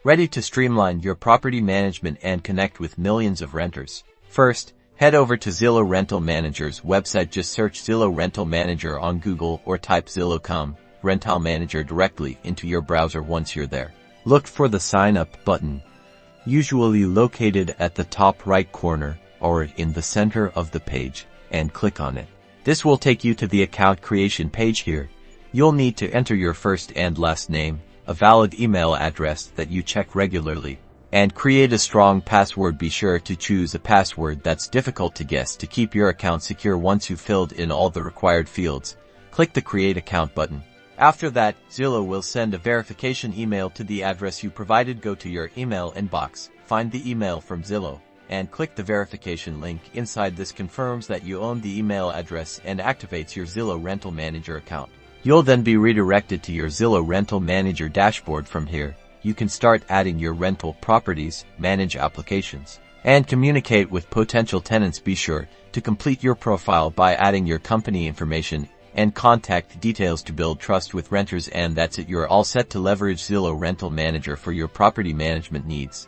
ready to streamline your property management and connect with millions of renters. First, head over to Zillow Rental Manager's website. Just search Zillow Rental Manager on Google or type Zillow.com Rental Manager directly into your browser. Once you're there, look for the Sign Up button, usually located at the top right corner or in the center of the page, and click on it. This will take you to the account creation page. Here, you'll need to enter your first and last name, a valid email address that you check regularly, and create a strong password. Be sure to choose a password that's difficult to guess to keep your account secure. Once you've filled in all the required fields, click the Create Account button. After that, Zillow will send a verification email to the address you provided. Go to your email inbox, find the email from Zillow, and click the verification link inside. This confirms that you own the email address and activates your Zillow Rental Manager account. You'll then be redirected to your Zillow Rental Manager dashboard. From here, you can start adding your rental properties, manage applications, and communicate with potential tenants. Be sure to complete your profile by adding your company information and contact details to build trust with renters. And that's it. You're all set to leverage Zillow Rental Manager for your property management needs.